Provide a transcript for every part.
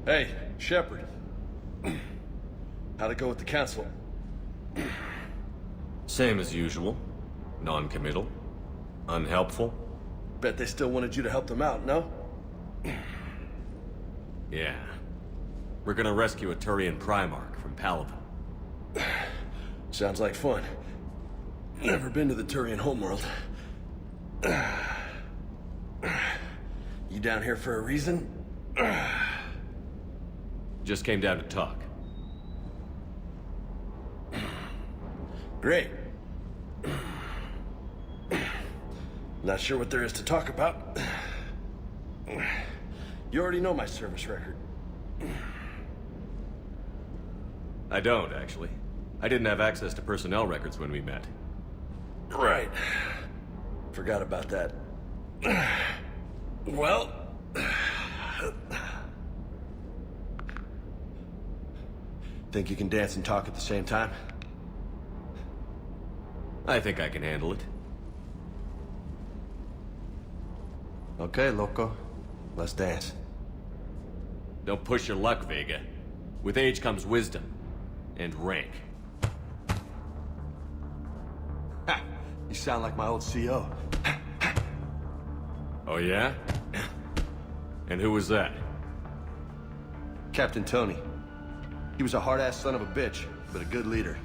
Hey, Shepard. How'd it go with the council? Same as usual. Non-committal. Unhelpful. Bet they still wanted you to help them out, no? Yeah. We're gonna rescue a Turian Primarch from Paladin. Sounds like fun. Never been to the Turian homeworld. You down here for a reason? Just came down to talk. Great. Not sure what there is to talk about. You already know my service record. I don't, actually. I didn't have access to personnel records when we met. Right. Forgot about that. Well... Think you can dance and talk at the same time? I think I can handle it. Okay, loco. Let's dance. Don't push your luck, Vega. With age comes wisdom. And rank. Ha! You sound like my old CO. Oh yeah? And who was that? Captain Tony. He was a hard-ass son of a bitch, but a good leader.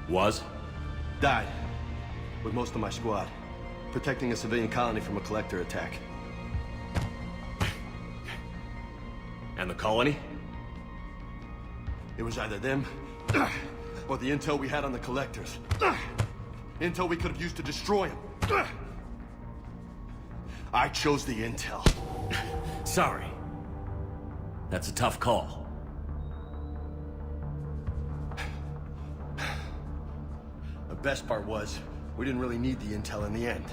Was? Died. With most of my squad. Protecting a civilian colony from a collector attack. And the colony? It was either them, or the intel we had on the collectors. Intel we could have used to destroy them. I chose the intel. Sorry. That's a tough call. The best part was, we didn't really need the intel in the end.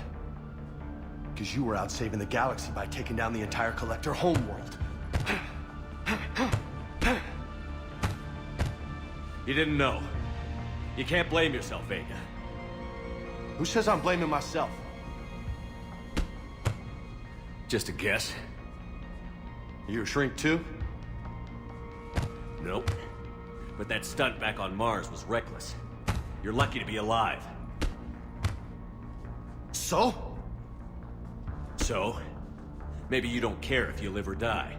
Because you were out saving the galaxy by taking down the entire collector homeworld. You didn't know. You can't blame yourself, Vega. Who says I'm blaming myself? Just a guess. You a shrink too? Nope. But that stunt back on Mars was reckless. You're lucky to be alive. So? So? Maybe you don't care if you live or die.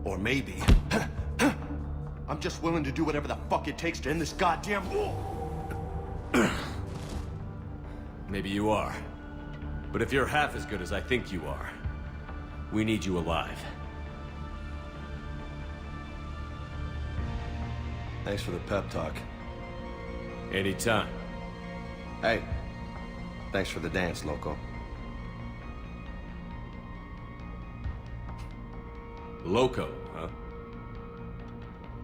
Or maybe... I'm just willing to do whatever the fuck it takes to end this goddamn war! Maybe you are. But if you're half as good as I think you are, we need you alive. Thanks for the pep talk. Anytime. Hey, thanks for the dance, loco. Loco, huh?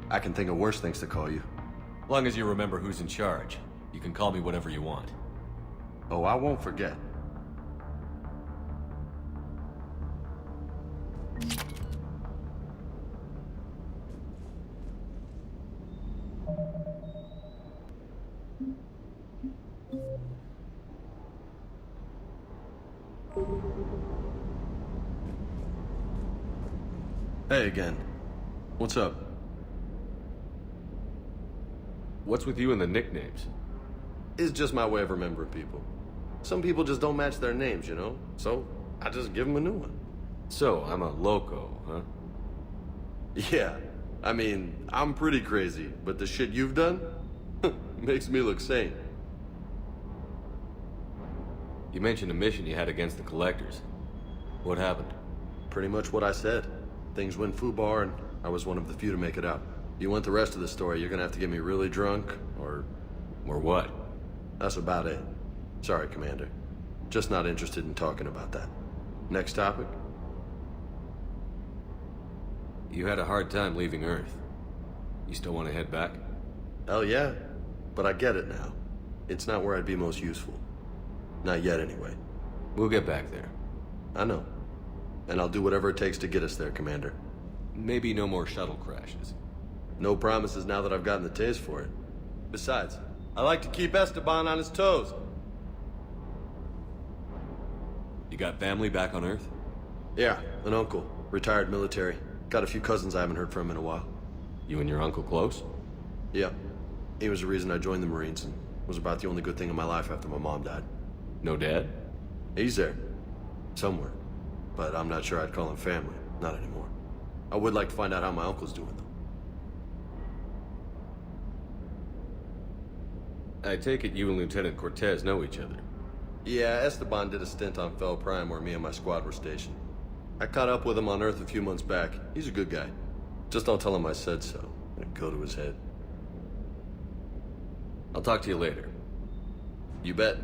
I can think of worse things to call you. Long as you remember who's in charge, you can call me whatever you want. Oh, I won't forget. Hey again. What's up? What's with you and the nicknames? It's just my way of remembering people. Some people just don't match their names, you know? So, I just give them a new one. So, I'm a loco, huh? Yeah. I mean, I'm pretty crazy, but the shit you've done makes me look sane. You mentioned a mission you had against the Collectors. What happened? Pretty much what I said. Things went foobar, and I was one of the few to make it out. If you want the rest of the story, you're gonna have to get me really drunk, or... Or what? That's about it. Sorry, Commander. Just not interested in talking about that. Next topic? You had a hard time leaving Earth. You still want to head back? Hell yeah. But I get it now. It's not where I'd be most useful. Not yet, anyway. We'll get back there. I know. And I'll do whatever it takes to get us there, Commander. Maybe no more shuttle crashes. No promises now that I've gotten the taste for it. Besides, I like to keep Esteban on his toes. You got family back on Earth? Yeah, an uncle. Retired military. Got a few cousins I haven't heard from in a while. You and your uncle close? Yeah. He was the reason I joined the Marines and was about the only good thing in my life after my mom died. No dad? He's there. Somewhere. But I'm not sure I'd call him family. Not anymore. I would like to find out how my uncle's doing, though. I take it you and Lieutenant Cortez know each other. Yeah, Esteban did a stint on Fel Prime where me and my squad were stationed. I caught up with him on Earth a few months back. He's a good guy. Just don't tell him I said so. It'd go to his head. I'll talk to you later. You bet.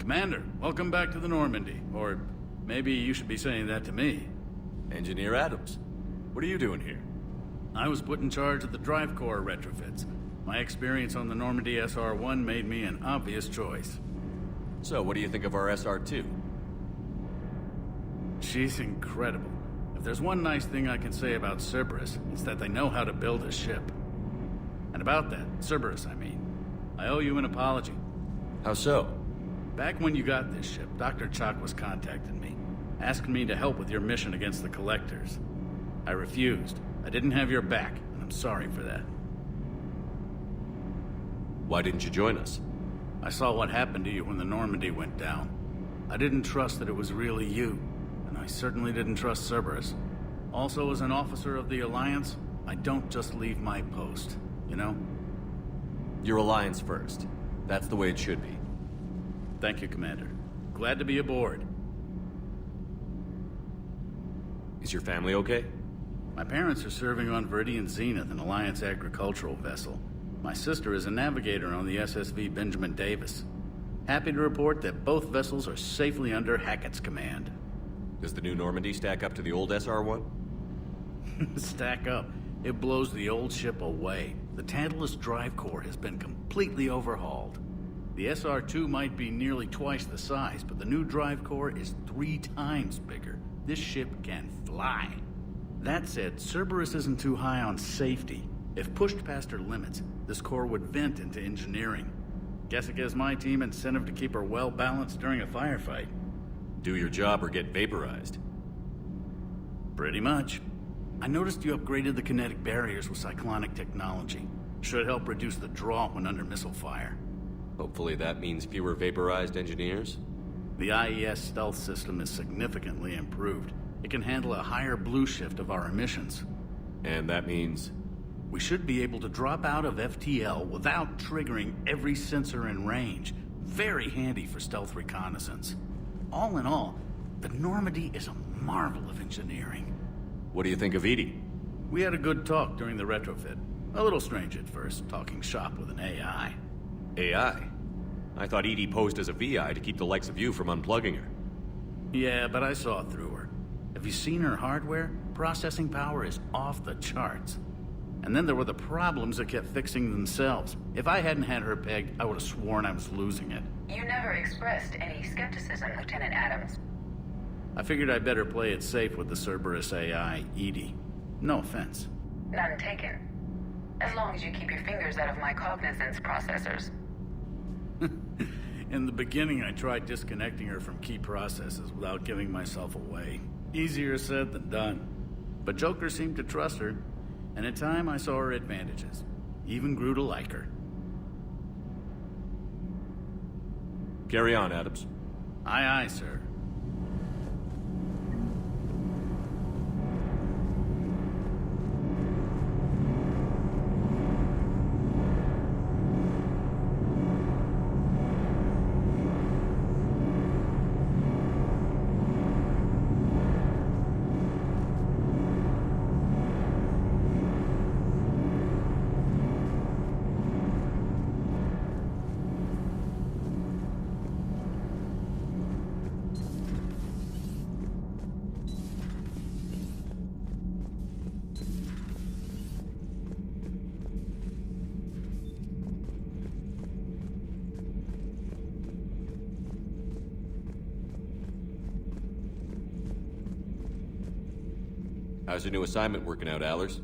Commander, welcome back to the Normandy. Or maybe you should be saying that to me. Engineer Adams, what are you doing here? I was put in charge of the drive core retrofits. My experience on the Normandy SR-1 made me an obvious choice. So, what do you think of our SR-2? She's incredible. If there's one nice thing I can say about Cerberus, it's that they know how to build a ship. And about that, Cerberus, I mean, I owe you an apology. How so? Back when you got this ship, Dr. Chalk was contacting me, asking me to help with your mission against the Collectors. I refused. I didn't have your back, and I'm sorry for that. Why didn't you join us? I saw what happened to you when the Normandy went down. I didn't trust that it was really you, and I certainly didn't trust Cerberus. Also, as an officer of the Alliance, I don't just leave my post, you know? Your Alliance first. That's the way it should be. Thank you, Commander. Glad to be aboard. Is your family okay? My parents are serving on Viridian Zenith, an Alliance agricultural vessel. My sister is a navigator on the SSV Benjamin Davis. Happy to report that both vessels are safely under Hackett's command. Does the new Normandy stack up to the old SR-1? Stack up. It blows the old ship away. The Tantalus drive core has been completely overhauled. The SR-2 might be nearly twice the size, but the new drive core is 3 times bigger. This ship can fly. That said, Cerberus isn't too high on safety. If pushed past her limits, this core would vent into engineering. Guess it gives my team incentive to keep her well balanced during a firefight. Do your job or get vaporized. Pretty much. I noticed you upgraded the kinetic barriers with cyclonic technology. Should help reduce the draw when under missile fire. Hopefully that means fewer vaporized engineers? The IES stealth system is significantly improved. It can handle a higher blue shift of our emissions. And that means? We should be able to drop out of FTL without triggering every sensor in range. Very handy for stealth reconnaissance. All in all, the Normandy is a marvel of engineering. What do you think of Edie? We had a good talk during the retrofit. A little strange at first, talking shop with an AI. AI? I thought Edie posed as a VI to keep the likes of you from unplugging her. Yeah, but I saw through her. Have you seen her hardware? Processing power is off the charts. And then there were the problems that kept fixing themselves. If I hadn't had her pegged, I would have sworn I was losing it. You never expressed any skepticism, Lieutenant Adams. I figured I'd better play it safe with the Cerberus AI, Edie. No offense. None taken. As long as you keep your fingers out of my cognizance processors. In the beginning, I tried disconnecting her from key processes without giving myself away. Easier said than done. But Joker seemed to trust her, and in time I saw her advantages. Even grew to like her. Carry on, Adams. Aye, aye, sir. How's your new assignment working out, Allers?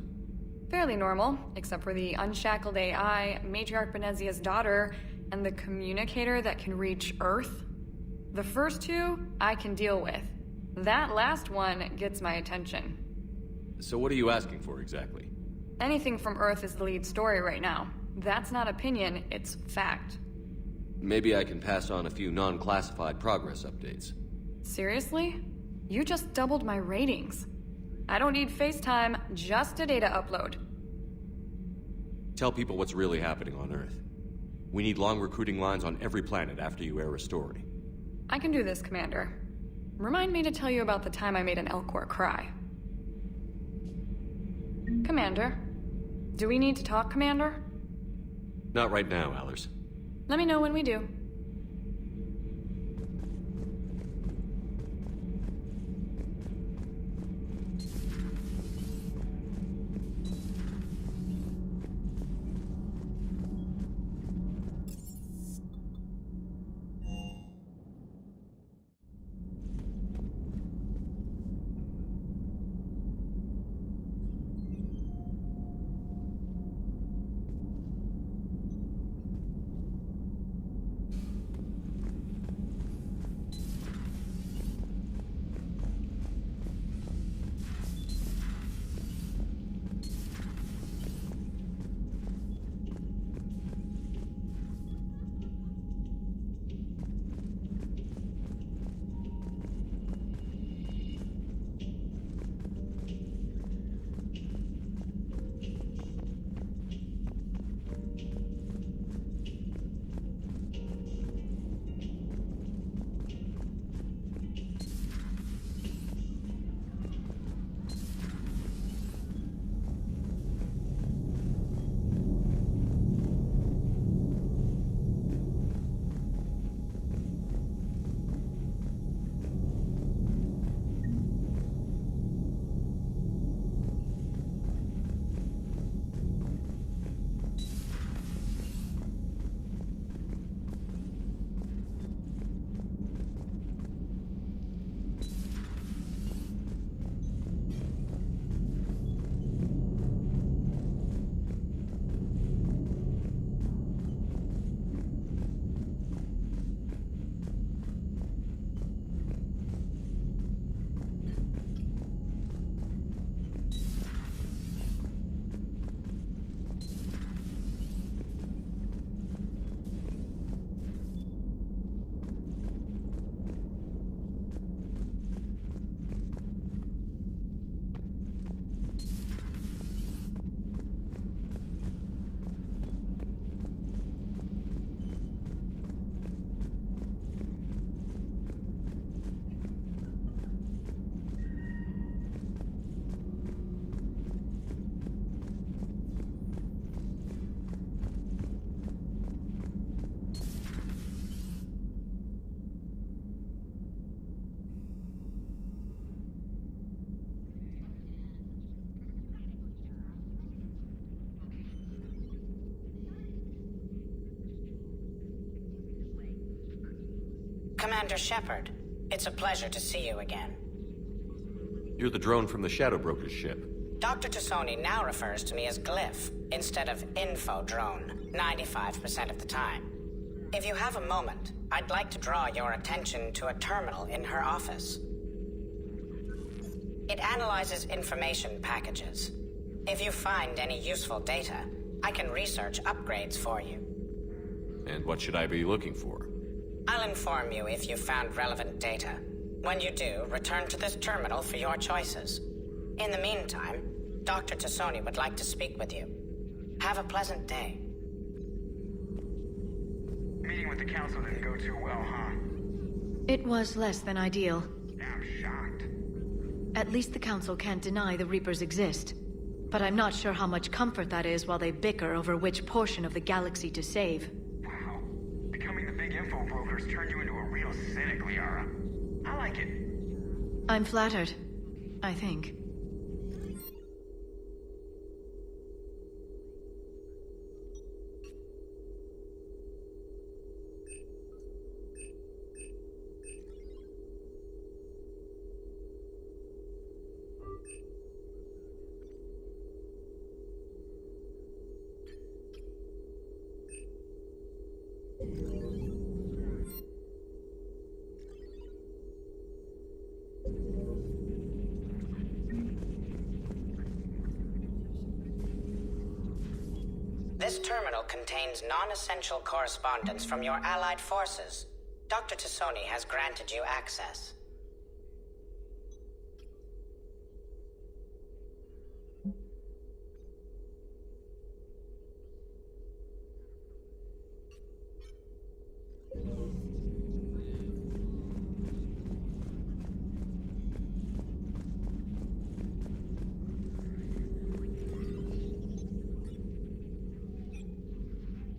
Fairly normal, except for the unshackled AI, Matriarch Benezia's daughter, and the communicator that can reach Earth. The first two, I can deal with. That last one gets my attention. So what are you asking for exactly? Anything from Earth is the lead story right now. That's not opinion, it's fact. Maybe I can pass on a few non-classified progress updates. Seriously? You just doubled my ratings. I don't need FaceTime, just a data upload. Tell people what's really happening on Earth. We need long recruiting lines on every planet after you air a story. I can do this, Commander. Remind me to tell you about the time I made an Elcor cry. Commander? Do we need to talk, Commander? Not right now, Allers. Let me know when we do. Commander Shepard. It's a pleasure to see you again. You're the drone from the Shadow Broker's ship. Dr. Tassoni now refers to me as Glyph, instead of Info Drone, 95% of the time. If you have a moment, I'd like to draw your attention to a terminal in her office. It analyzes information packages. If you find any useful data, I can research upgrades for you. And what should I be looking for? I'll inform you if you've found relevant data. When you do, return to this terminal for your choices. In the meantime, Dr. Tassoni would like to speak with you. Have a pleasant day. Meeting with the council didn't go too well, huh? It was less than ideal. I'm shocked. At least the council can't deny the Reapers exist. But I'm not sure how much comfort that is while they bicker over which portion of the galaxy to save. Wow. Becoming the big info brokers turned you into a real cynic, Liara. I like it. I'm flattered. I think. This terminal contains non-essential correspondence from your allied forces. Dr. Tassoni has granted you access.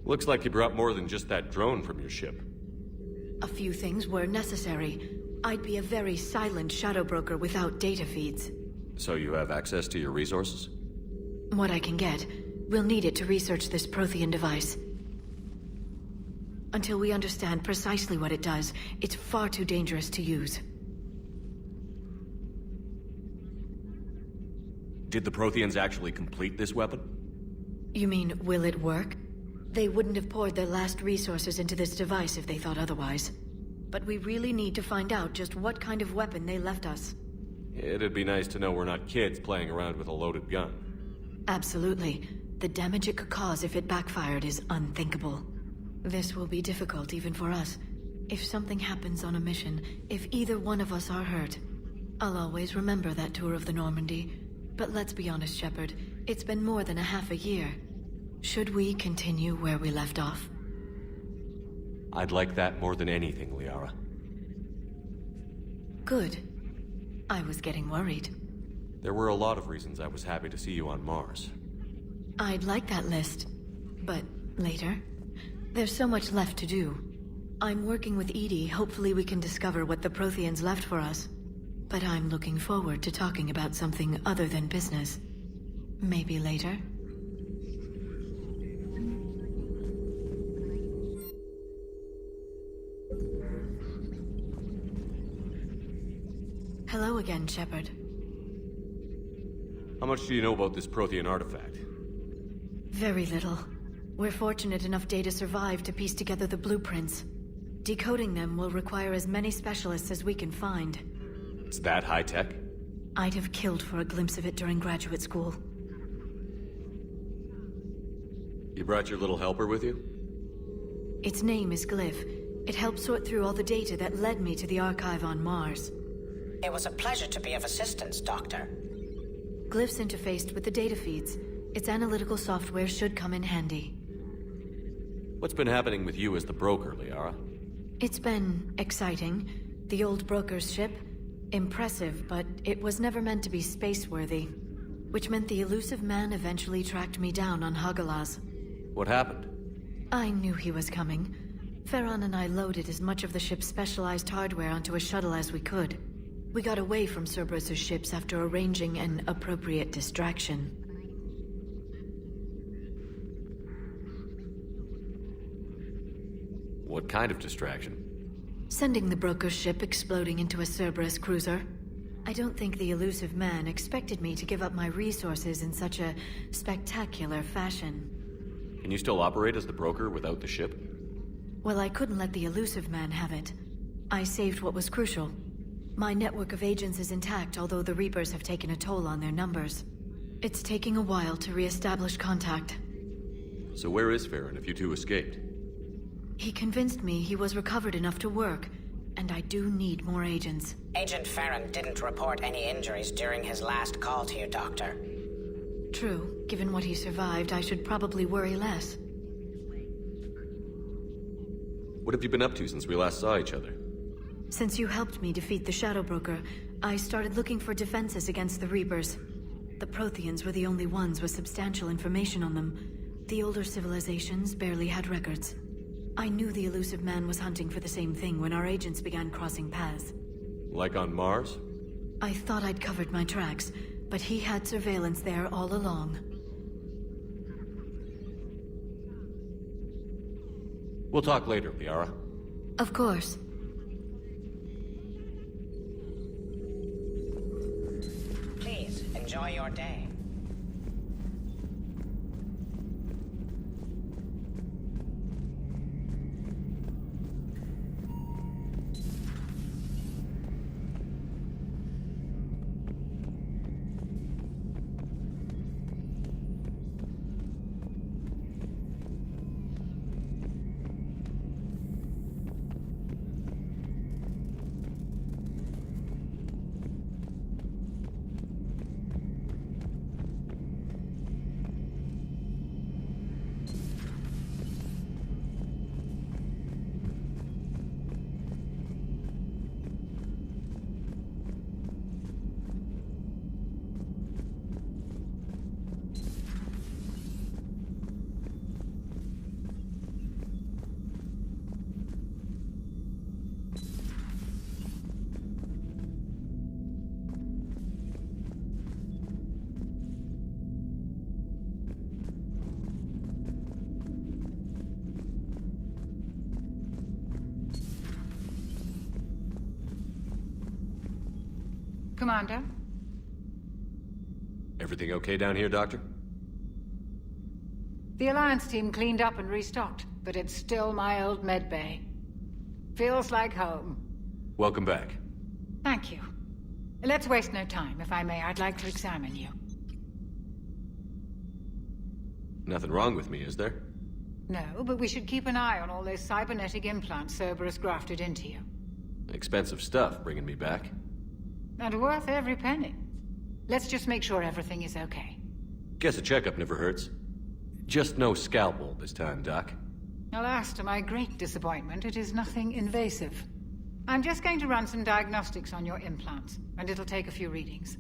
Looks like you brought more than just that drone from your ship. A few things were necessary. I'd be a very silent shadow broker without data feeds. So you have access to your resources? What I can get. We'll need it to research this Prothean device. Until we understand precisely what it does, it's far too dangerous to use. Did the Protheans actually complete this weapon? You mean, will it work? They wouldn't have poured their last resources into this device if they thought otherwise. But we really need to find out just what kind of weapon they left us. It'd be nice to know we're not kids playing around with a loaded gun. Absolutely. The damage it could cause if it backfired is unthinkable. This will be difficult even for us. If something happens on a mission, if either one of us are hurt, I'll always remember that tour of the Normandy. But let's be honest, Shepard. It's been more than a half a year. Should we continue where we left off? I'd like that more than anything, Liara. Good. I was getting worried. There were a lot of reasons I was happy to see you on Mars. I'd like that list. But later? There's so much left to do. I'm working with Edie. Hopefully we can discover what the Protheans left for us. But I'm looking forward to talking about something other than business. Maybe later? Hello again, Shepard. How much do you know about this Prothean artifact? Very little. We're fortunate enough Data survived to piece together the blueprints. Decoding them will require as many specialists as we can find. It's that high-tech? I'd have killed for a glimpse of it during graduate school. You brought your little helper with you? Its name is Glyph. It helped sort through all the data that led me to the archive on Mars. It was a pleasure to be of assistance, Doctor. Glyph's interfaced with the data feeds. Its analytical software should come in handy. What's been happening with you as the broker, Liara? It's been exciting. The old broker's ship? Impressive, but it was never meant to be space-worthy. Which meant the elusive man eventually tracked me down on Hagalaz. What happened? I knew he was coming. Farron and I loaded as much of the ship's specialized hardware onto a shuttle as we could. We got away from Cerberus' ships after arranging an appropriate distraction. What kind of distraction? Sending the broker's ship exploding into a Cerberus cruiser. I don't think the elusive man expected me to give up my resources in such a spectacular fashion. Can you still operate as the broker without the ship? Well, I couldn't let the elusive man have it. I saved what was crucial. My network of agents is intact, although the Reapers have taken a toll on their numbers. It's taking a while to re-establish contact. So where is Farron if you two escaped? He convinced me he was recovered enough to work, and I do need more agents. Agent Farron didn't report any injuries during his last call to you, Doctor. True. Given what he survived, I should probably worry less. What have you been up to since we last saw each other? Since you helped me defeat the Shadow Broker, I started looking for defenses against the Reapers. The Protheans were the only ones with substantial information on them. The older civilizations barely had records. I knew the elusive man was hunting for the same thing when our agents began crossing paths. Like on Mars? I thought I'd covered my tracks, but he had surveillance there all along. We'll talk later, Liara. Of course. Please, enjoy your day. Commander? Everything okay down here, Doctor? The Alliance team cleaned up and restocked, but it's still my old medbay. Feels like home. Welcome back. Thank you. Let's waste no time. If I may, I'd like to examine you. Nothing wrong with me, is there? No, but we should keep an eye on all those cybernetic implants Cerberus grafted into you. Expensive stuff bringing me back. And worth every penny. Let's just make sure everything is okay. Guess a checkup never hurts. Just no scalpel this time, Doc. Alas, to my great disappointment, it is nothing invasive. I'm just going to run some diagnostics on your implants, and it'll take a few readings.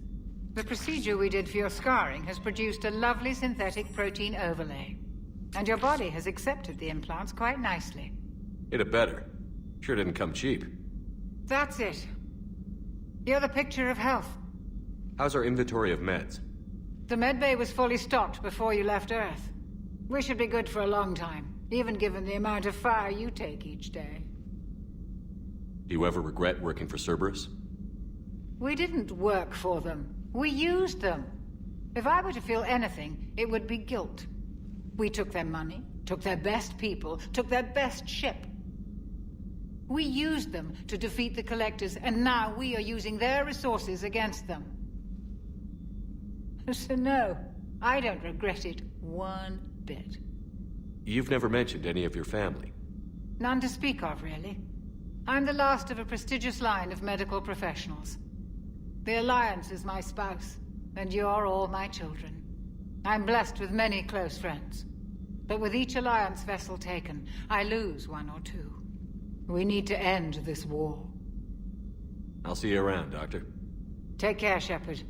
The procedure we did for your scarring has produced a lovely synthetic protein overlay. And your body has accepted the implants quite nicely. It had better. Sure didn't come cheap. That's it. You're the picture of health. How's our inventory of meds? The medbay was fully stocked before you left Earth. We should be good for a long time, even given the amount of fire you take each day. Do you ever regret working for Cerberus? We didn't work for them. We used them. If I were to feel anything, it would be guilt. We took their money, took their best people, took their best ship. We used them to defeat the Collectors, and now we are using their resources against them. So no, I don't regret it one bit. You've never mentioned any of your family. None to speak of, really. I'm the last of a prestigious line of medical professionals. The Alliance is my spouse, and you're all my children. I'm blessed with many close friends. But with each Alliance vessel taken, I lose one or two. We need to end this war. I'll see you around, Doctor. Take care, Shepard.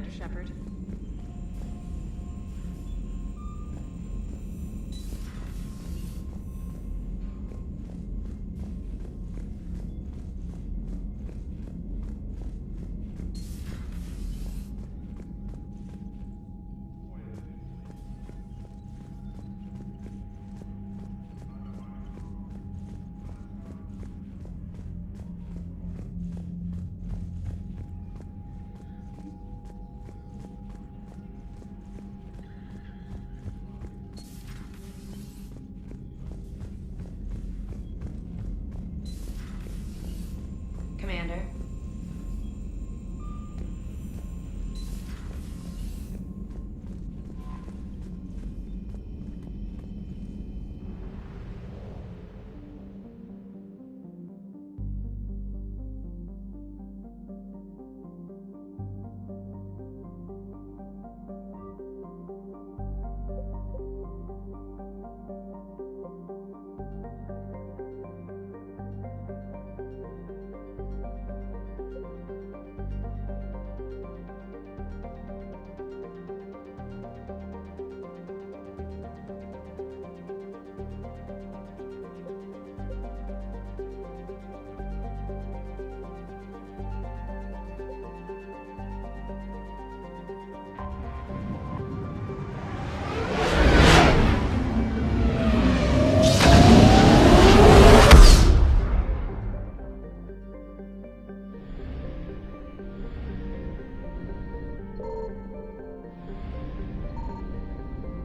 Shepard.